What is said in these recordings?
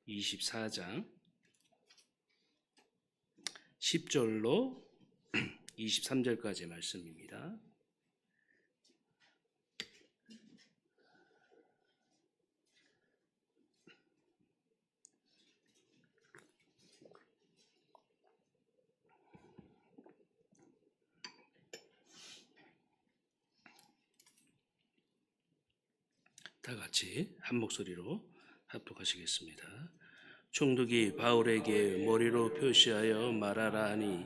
24장 10절로 23절까지 말씀입니다. 다 같이 한 목소리로 합독하시겠습니다. 총독이 바울에게 머리로 표시하여 말하라 하니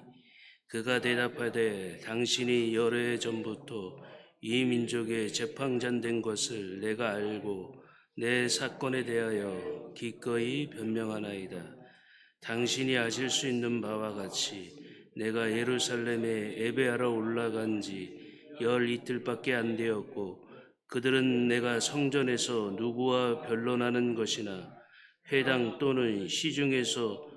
그가 대답하되 당신이 여러 해 전부터 이 민족의 재판장된 것을 내가 알고 내 사건에 대하여 기꺼이 변명하나이다. 당신이 아실 수 있는 바와 같이 내가 예루살렘에 예배하러 올라간 지 열 이틀밖에 안 되었고 그들은 내가 성전에서 누구와 변론하는 것이나 회당 또는 시중에서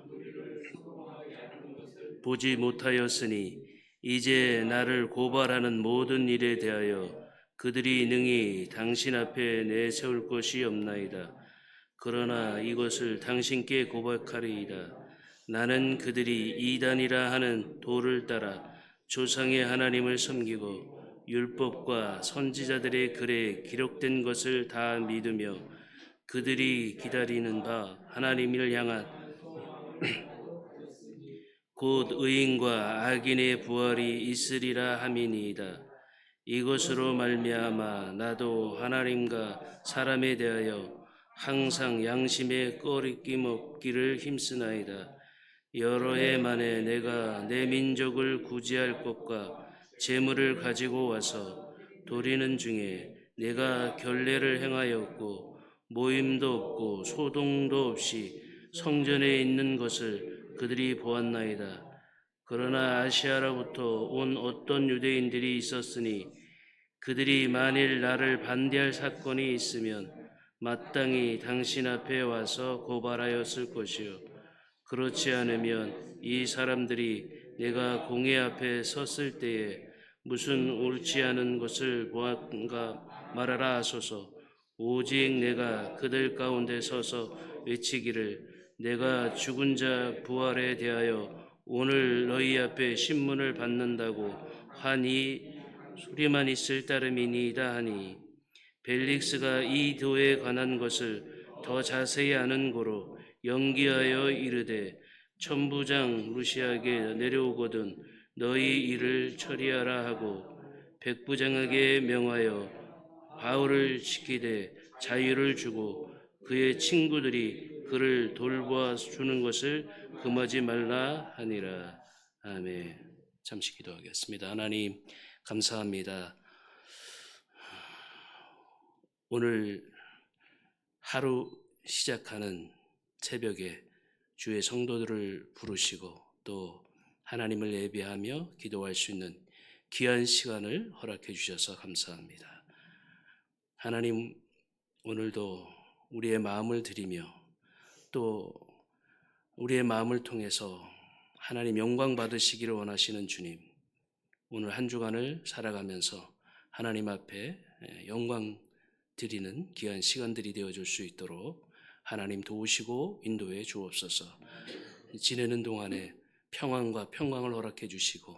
보지 못하였으니 이제 나를 고발하는 모든 일에 대하여 그들이 능히 당신 앞에 내세울 것이 없나이다. 그러나 이것을 당신께 고백하리이다. 나는 그들이 이단이라 하는 도를 따라 조상의 하나님을 섬기고 율법과 선지자들의 글에 기록된 것을 다 믿으며 그들이 기다리는 바 하나님을 향한 곧 의인과 악인의 부활이 있으리라 함이니이다. 이것으로 말미암아 나도 하나님과 사람에 대하여 항상 양심에 꺼리낌 없기를 힘쓰나이다. 여러 해 만에 내가 내 민족을 구제할 것과 재물을 가지고 와서 도리는 중에 내가 결례를 행하였고 모임도 없고 소동도 없이 성전에 있는 것을 그들이 보았나이다. 그러나 아시아로부터 온 어떤 유대인들이 있었으니 그들이 만일 나를 반대할 사건이 있으면 마땅히 당신 앞에 와서 고발하였을 것이요 그렇지 않으면 이 사람들이 내가 공회 앞에 섰을 때에 무슨 옳지 않은 것을 보았는가 말하라 하소서. 오직 내가 그들 가운데 서서 외치기를 내가 죽은 자 부활에 대하여 오늘 너희 앞에 신문을 받는다고 한 이 소리만 있을 따름이니이다 하니 벨릭스가 이 도에 관한 것을 더 자세히 아는 고로 연기하여 이르되 천부장 루시아에게 내려오거든 너희 일을 처리하라 하고 백부장에게 명하여 바울을 지키되 자유를 주고 그의 친구들이 그를 돌보아 주는 것을 금하지 말라 하니라. 아멘. 잠시 기도하겠습니다. 하나님 감사합니다. 오늘 하루 시작하는 새벽에 주의 성도들을 부르시고 또 하나님을 예배하며 기도할 수 있는 귀한 시간을 허락해 주셔서 감사합니다. 하나님 오늘도 우리의 마음을 드리며 또 우리의 마음을 통해서 하나님 영광 받으시기를 원하시는 주님, 오늘 한 주간을 살아가면서 하나님 앞에 영광 드리는 귀한 시간들이 되어줄 수 있도록 하나님 도우시고 인도해 주옵소서. 지내는 동안에 평안과 평강을 허락해 주시고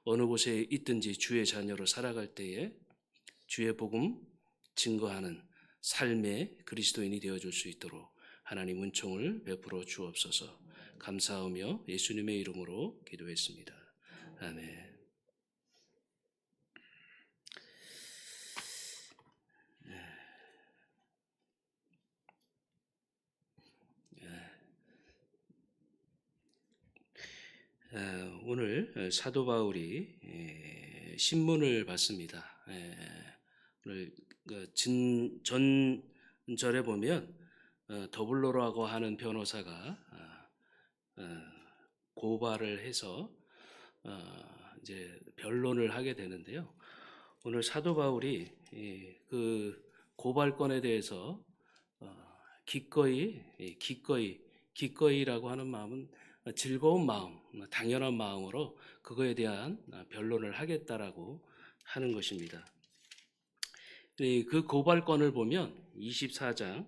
어느 곳에 있든지 주의 자녀로 살아갈 때에 주의 복음 증거하는 삶의 그리스도인이 되어줄 수 있도록 하나님 은총을 베풀어 주옵소서. 감사하며 예수님의 이름으로 기도했습니다. 아멘. 오늘 사도 바울이 신문을 받습니다. 오늘 전절에 보면 더블로라고 하는 변호사가 고발을 해서 이제 변론을 하게 되는데요. 오늘 사도 바울이 그 고발건에 대해서 기꺼이라고 하는 마음은 즐거운 마음, 당연한 마음으로 그거에 대한 변론을 하겠다라고 하는 것입니다. 그 고발건을 보면 24장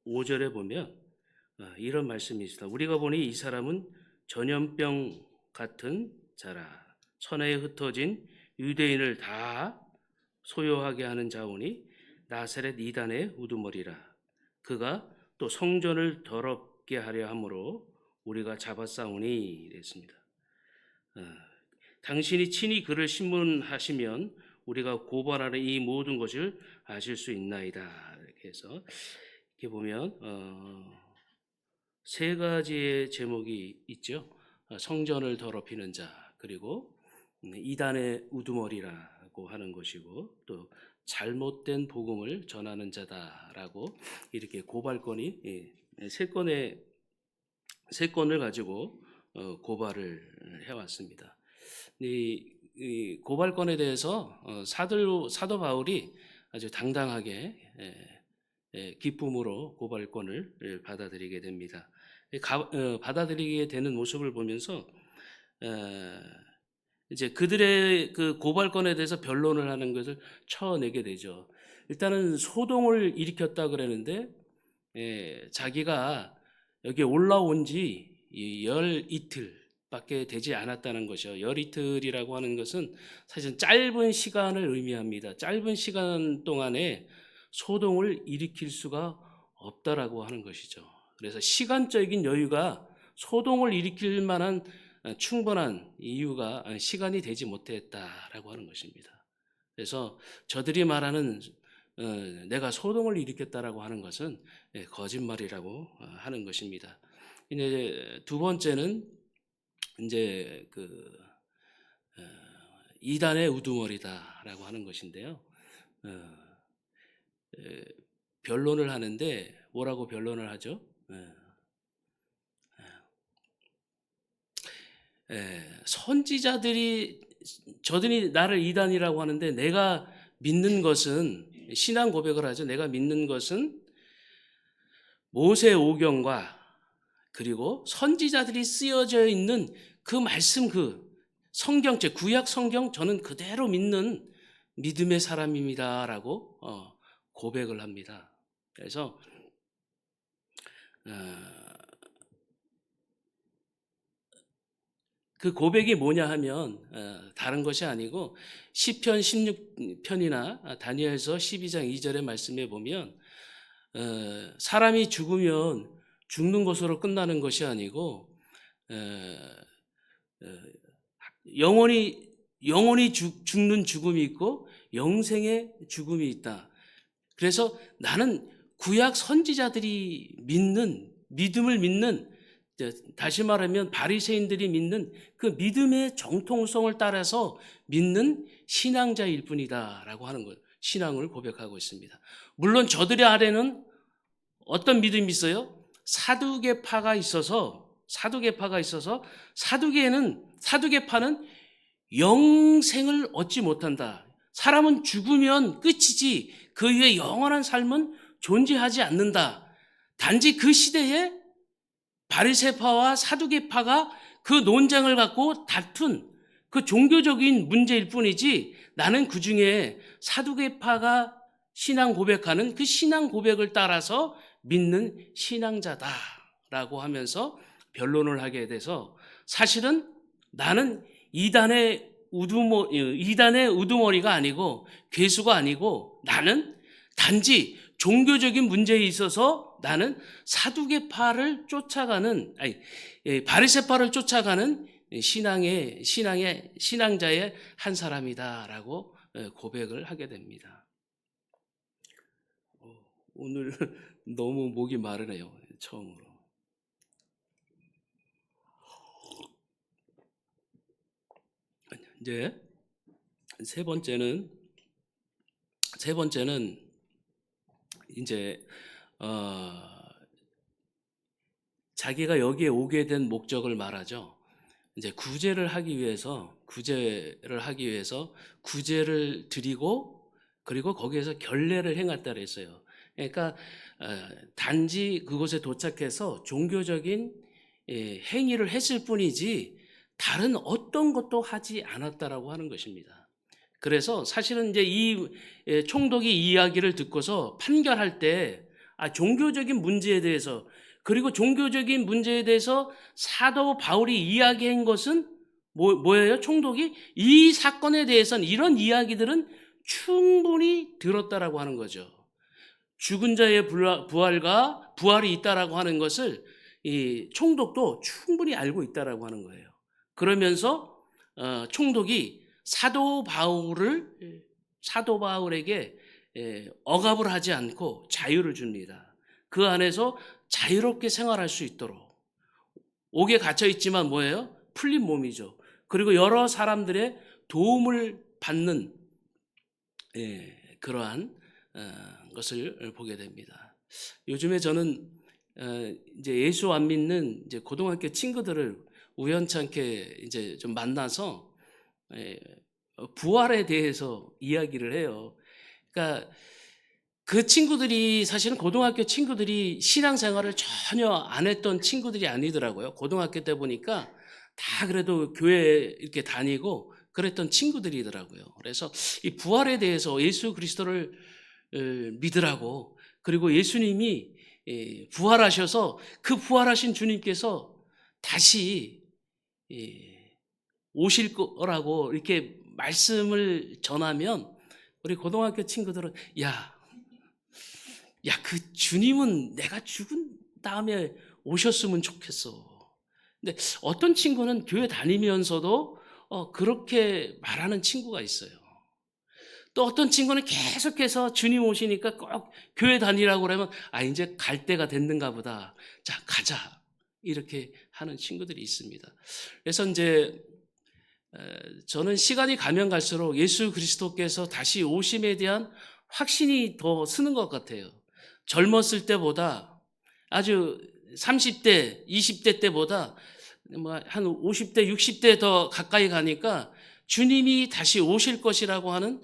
5절에 보면 이런 말씀이 있습니다. 우리가 보니 이 사람은 전염병 같은 자라. 천하에 흩어진 유대인을 다 소요하게 하는 자오니 나사렛 이단의 우두머리라. 그가 또 성전을 더럽게 하려 함으로 우리가 잡아싸우니 이랬습니다. 당신이 친히 그를 신문하시면 우리가 고발하는 이 모든 것을 아실 수 있나이다. 이렇게 해서 이렇게 보면 세 가지의 제목이 있죠. 성전을 더럽히는 자, 그리고 이단의 우두머리라고 하는 것이고, 또 잘못된 복음을 전하는 자다라고 이렇게 고발건이 세 건을 가지고 고발을 해왔습니다. 이 고발건에 대해서 사도 바울이 아주 당당하게 기쁨으로 고발건을 받아들이게 됩니다. 받아들이게 되는 모습을 보면서 이제 그들의 그 고발건에 대해서 변론을 하는 것을 쳐내게 되죠. 일단은 소동을 일으켰다 그러는데 자기가 여기 올라온 지 열 이틀밖에 되지 않았다는 것이요. 열 이틀이라고 하는 것은 사실 짧은 시간을 의미합니다. 짧은 시간 동안에 소동을 일으킬 수가 없다라고 하는 것이죠. 그래서 시간적인 여유가 소동을 일으킬 만한 충분한 이유가 시간이 되지 못했다라고 하는 것입니다. 그래서 저들이 말하는 내가 소동을 일으켰다라고 하는 것은 거짓말이라고 하는 것입니다. 이제 두 번째는 이제 그 이단의 우두머리다라고 하는 것인데요. 변론을 하는데 뭐라고 변론을 하죠? 선지자들이 저들이 나를 이단이라고 하는데 내가 믿는 것은 신앙 고백을 하죠. 내가 믿는 것은 모세 오경과 그리고 선지자들이 쓰여져 있는 그 말씀, 그 성경체 구약 성경 저는 그대로 믿는 믿음의 사람입니다라고 고백을 합니다. 그래서 그 고백이 뭐냐 하면 다른 것이 아니고 시편 16편이나 다니엘서 12장 2절의 말씀에 보면 사람이 죽으면 죽는 것으로 끝나는 것이 아니고 영원히 죽는 죽음이 있고 영생의 죽음이 있다. 그래서 나는 구약 선지자들이 믿는 믿음을 믿는 다시 말하면 바리새인들이 믿는 그 믿음의 정통성을 따라서 믿는 신앙자일 뿐이다라고 하는 것, 신앙을 고백하고 있습니다. 물론 저들의 아래는 어떤 믿음이 있어요? 사두개파가 있어서 사두개파는 영생을 얻지 못한다. 사람은 죽으면 끝이지 그 이후에 영원한 삶은 존재하지 않는다. 단지 그 시대에 바리새파와 사두개파가 그 논쟁을 갖고 다툰 그 종교적인 문제일 뿐이지 나는 그 중에 사두개파가 신앙 고백하는 그 신앙 고백을 따라서 믿는 신앙자다라고 하면서 변론을 하게 돼서 사실은 나는 이단의 우두머리가 아니고 괴수가 아니고 나는 단지 종교적인 문제에 있어서 나는 사두개파를 쫓아가는 바리새파를 쫓아가는 신앙자의 한 사람이다라고 고백을 하게 됩니다. 오늘 너무 목이 마르네요. 처음으로. 이제 세 번째는 이제 자기가 여기에 오게 된 목적을 말하죠. 이제 구제를 하기 위해서 구제를 드리고 그리고 거기에서 결례를 행했다 그랬어요. 그러니까 단지 그곳에 도착해서 종교적인 행위를 했을 뿐이지 다른 어떤 것도 하지 않았다라고 하는 것입니다. 그래서 사실은 이제 이 총독이 이 이야기를 듣고서 판결할 때 종교적인 문제에 대해서, 그리고 종교적인 문제에 대해서 사도 바울이 이야기한 것은 뭐예요? 총독이 이 사건에 대해서는 이런 이야기들은 충분히 들었다라고 하는 거죠. 죽은 자의 부활과 부활이 있다라고 하는 것을 이 총독도 충분히 알고 있다라고 하는 거예요. 그러면서 총독이 사도 바울에게 억압을 하지 않고 자유를 줍니다. 그 안에서 자유롭게 생활할 수 있도록. 옥에 갇혀 있지만 뭐예요? 풀린 몸이죠. 그리고 여러 사람들의 도움을 받는 그러한 것을 보게 됩니다. 요즘에 저는 이제 예수 안 믿는 이제 고등학교 친구들을 우연찮게 이제 좀 만나서 부활에 대해서 이야기를 해요. 그러니까 그 친구들이 사실은 고등학교 친구들이 신앙생활을 전혀 안 했던 친구들이 아니더라고요. 고등학교 때 보니까 다 그래도 교회 이렇게 다니고 그랬던 친구들이더라고요. 그래서 이 부활에 대해서 예수 그리스도를 믿으라고, 그리고 예수님이 부활하셔서 그 부활하신 주님께서 다시 오실 거라고 이렇게 말씀을 전하면 우리 고등학교 친구들은 그 주님은 내가 죽은 다음에 오셨으면 좋겠어. 근데 어떤 친구는 교회 다니면서도 그렇게 말하는 친구가 있어요. 또 어떤 친구는 계속해서 주님 오시니까 꼭 교회 다니라고 그러면 이제 갈 때가 됐는가 보다. 자, 가자. 이렇게 하는 친구들이 있습니다. 그래서 이제 저는 시간이 가면 갈수록 예수 그리스도께서 다시 오심에 대한 확신이 더 쓰는 것 같아요. 젊었을 때보다, 아주 30대, 20대 때보다 한 50대, 60대 더 가까이 가니까 주님이 다시 오실 것이라고 하는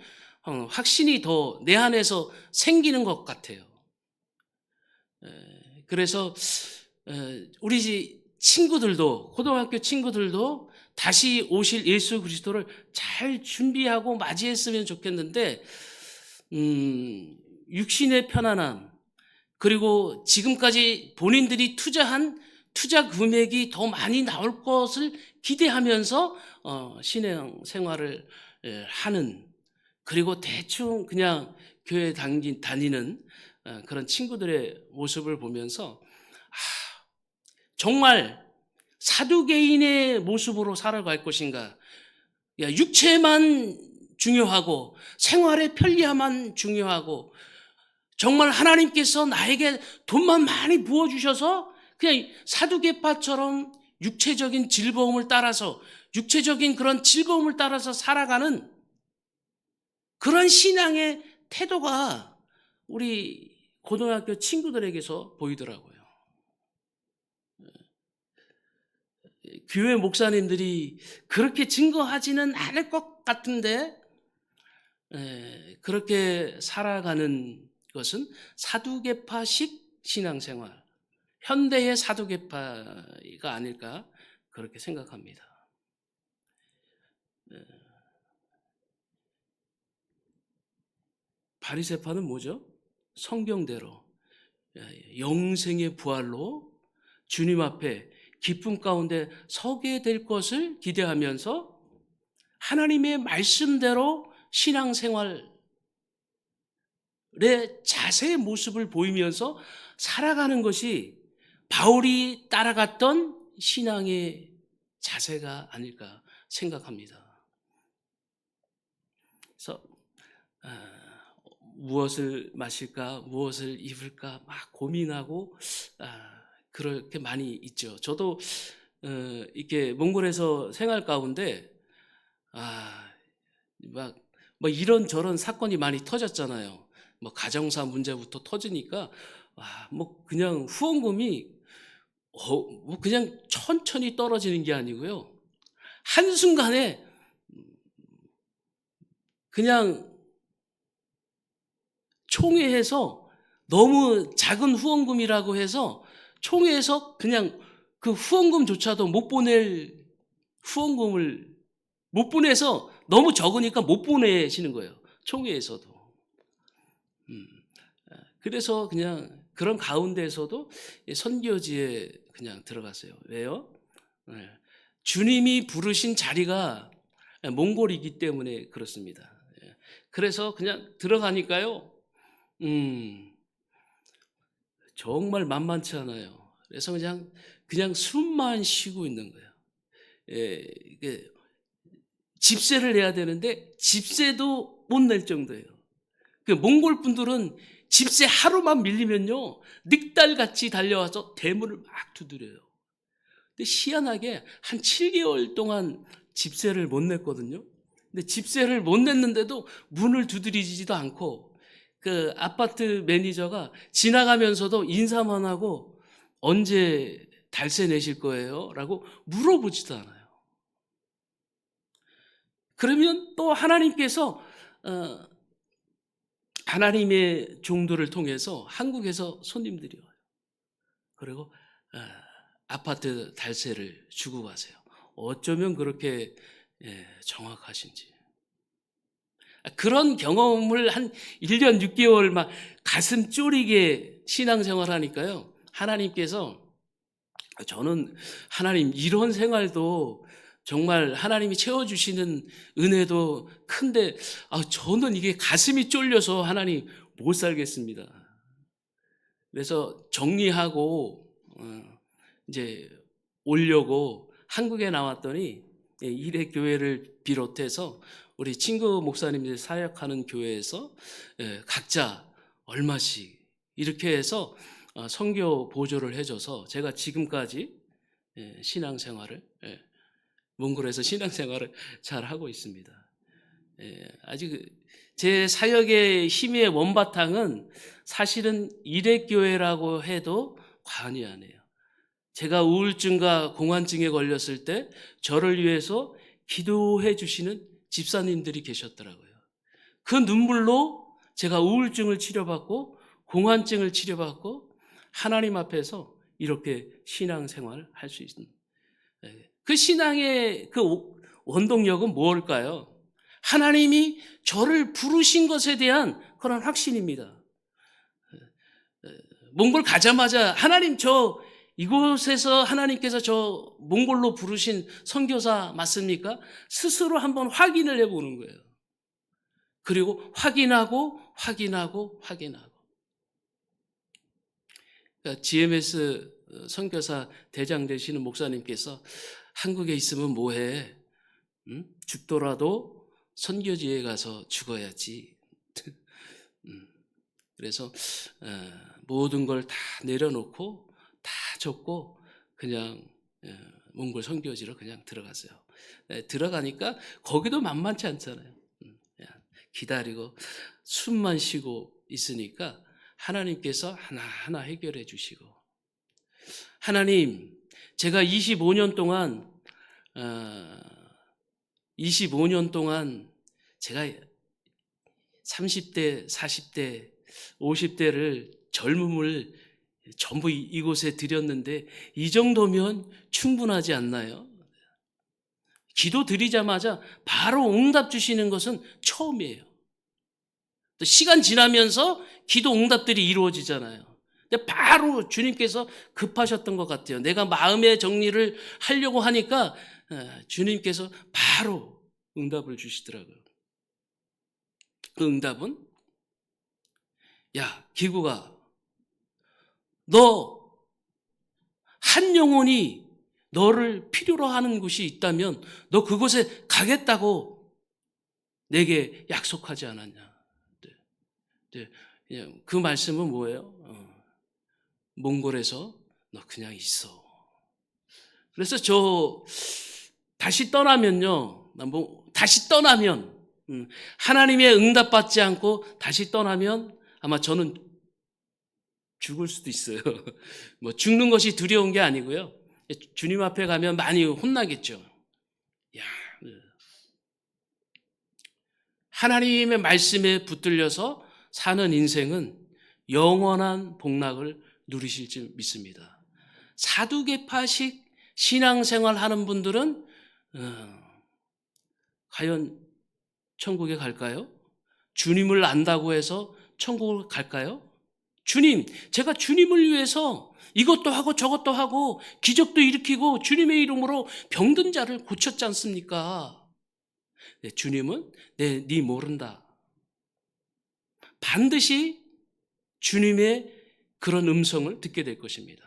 확신이 더 내 안에서 생기는 것 같아요. 그래서 우리 친구들도, 고등학교 친구들도 다시 오실 예수 그리스도를 잘 준비하고 맞이했으면 좋겠는데, 육신의 편안함, 그리고 지금까지 본인들이 투자한 투자 금액이 더 많이 나올 것을 기대하면서 신앙 생활을 하는, 그리고 대충 그냥 교회 다니는 그런 친구들의 모습을 보면서 정말 사두개인의 모습으로 살아갈 것인가? 육체만 중요하고 생활의 편리함만 중요하고, 정말 하나님께서 나에게 돈만 많이 부어주셔서 그냥 사두개파처럼 육체적인 즐거움을 따라서, 육체적인 그런 즐거움을 따라서 살아가는 그런 신앙의 태도가 우리 고등학교 친구들에게서 보이더라고요. 교회 목사님들이 그렇게 증거하지는 않을 것 같은데 그렇게 살아가는 것은 사두개파식 신앙생활, 현대의 사두개파가 아닐까 그렇게 생각합니다. 바리새파는 뭐죠? 성경대로 영생의 부활로 주님 앞에 기쁨 가운데 서게 될 것을 기대하면서 하나님의 말씀대로 신앙생활의 자세의 모습을 보이면서 살아가는 것이 바울이 따라갔던 신앙의 자세가 아닐까 생각합니다. 그래서 무엇을 마실까, 무엇을 입을까 막 고민하고 그렇게 많이 있죠. 저도 이렇게 몽골에서 생활 가운데 막 이런저런 사건이 많이 터졌잖아요. 가정사 문제부터 터지니까 그냥 후원금이 그냥 천천히 떨어지는 게 아니고요, 한순간에 그냥 총회에서 너무 작은 후원금이라고 해서 총회에서 그냥 그 후원금조차도 못 보낼, 후원금을 못 보내서 너무 적으니까 못 보내시는 거예요, 총회에서도. 그래서 그냥 그런 가운데에서도 선교지에 그냥 들어갔어요. 왜요? 예. 주님이 부르신 자리가 몽골이기 때문에 그렇습니다. 예. 그래서 그냥 들어가니까요. 음, 정말 만만치 않아요. 그래서 그냥 숨만 쉬고 있는 거예요. 예, 이게 집세를 내야 되는데 집세도 못 낼 정도예요. 그 몽골 분들은 집세 하루만 밀리면요 늑달같이 달려와서 대문을 막 두드려요. 근데 희한하게 한 7개월 동안 집세를 못 냈거든요. 근데 집세를 못 냈는데도 문을 두드리지도 않고 그 아파트 매니저가 지나가면서도 인사만 하고 언제 달세 내실 거예요? 라고 물어보지도 않아요. 그러면 또 하나님께서 어, 하나님의 종들을 통해서 한국에서 손님들이 와요. 그리고 아파트 달세를 주고 가세요. 어쩌면 그렇게 정확하신지. 그런 경험을 한 1년 6개월 막 가슴 쫄이게 신앙생활 하니까요. 하나님께서 저는 하나님 이런 생활도 정말 하나님이 채워주시는 은혜도 큰데 저는 이게 가슴이 쫄려서 하나님 못 살겠습니다. 그래서 정리하고 이제 오려고 한국에 나왔더니 일회 교회를 비롯해서 우리 친구 목사님들 사역하는 교회에서 각자 얼마씩 이렇게 해서 선교 보조를 해줘서 제가 지금까지 신앙생활을 몽골에서 신앙생활을 잘 하고 있습니다. 아직 제 사역의 힘의 원바탕은 사실은 일회교회라고 해도 과언이 아니에요. 제가 우울증과 공황증에 걸렸을 때 저를 위해서 기도해 주시는 집사님들이 계셨더라고요. 그 눈물로 제가 우울증을 치료받고 공황증을 치료받고 하나님 앞에서 이렇게 신앙생활을 할 수 있는 그 신앙의 그 원동력은 무엇일까요? 하나님이 저를 부르신 것에 대한 그런 확신입니다. 몽골 가자마자 하나님 이곳에서 하나님께서 저 몽골로 부르신 선교사 맞습니까? 스스로 한번 확인을 해보는 거예요. 그리고 확인하고 그러니까 GMS 선교사 대장 되시는 목사님께서 한국에 있으면 뭐해? 죽더라도 선교지에 가서 죽어야지. 그래서 모든 걸 다 내려놓고 다 접고 그냥 몽골 선교지로 그냥 들어갔어요. 들어가니까 거기도 만만치 않잖아요. 그냥 기다리고 숨만 쉬고 있으니까 하나님께서 하나하나 해결해 주시고 하나님 제가 25년 동안 제가 30대, 40대, 50대를 젊음을 전부 이곳에 드렸는데 이 정도면 충분하지 않나요? 기도 드리자마자 바로 응답 주시는 것은 처음이에요. 또 시간 지나면서 기도 응답들이 이루어지잖아요. 근데 바로 주님께서 급하셨던 것 같아요. 내가 마음의 정리를 하려고 하니까 주님께서 바로 응답을 주시더라고요. 그 응답은 야 기구가 너 한 영혼이 너를 필요로 하는 곳이 있다면 너 그곳에 가겠다고 내게 약속하지 않았냐. 그냥 그 말씀은 뭐예요? 몽골에서 너 그냥 있어. 그래서 다시 떠나면요. 다시 떠나면 하나님의 응답받지 않고 다시 떠나면 아마 저는 죽을 수도 있어요. 뭐 죽는 것이 두려운 게 아니고요. 주님 앞에 가면 많이 혼나겠죠. 야, 하나님의 말씀에 붙들려서 사는 인생은 영원한 복락을 누리실 줄 믿습니다. 사두개파식 신앙생활 하는 분들은 과연 천국에 갈까요? 주님을 안다고 해서 천국을 갈까요? 주님, 제가 주님을 위해서 이것도 하고 저것도 하고 기적도 일으키고 주님의 이름으로 병든 자를 고쳤지 않습니까? 네, 주님은 네 모른다. 반드시 주님의 그런 음성을 듣게 될 것입니다.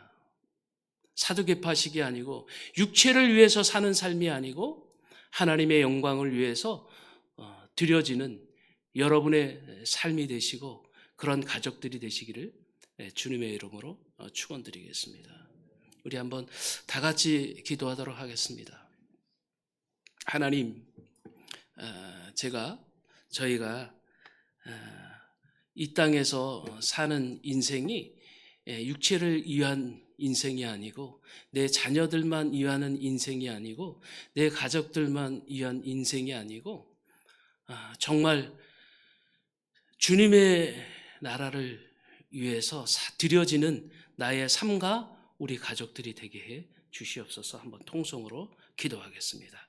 사두개파식이 아니고 육체를 위해서 사는 삶이 아니고 하나님의 영광을 위해서 드려지는 여러분의 삶이 되시고 그런 가족들이 되시기를 주님의 이름으로 축원드리겠습니다. 우리 한번 다 같이 기도하도록 하겠습니다. 하나님, 저희가 이 땅에서 사는 인생이 육체를 위한 인생이 아니고 내 자녀들만 위하는 인생이 아니고 내 가족들만 위한 인생이 아니고 정말 주님의 나라를 위해서 드려지는 나의 삶과 우리 가족들이 되게 해 주시옵소서. 한번 통성으로 기도하겠습니다.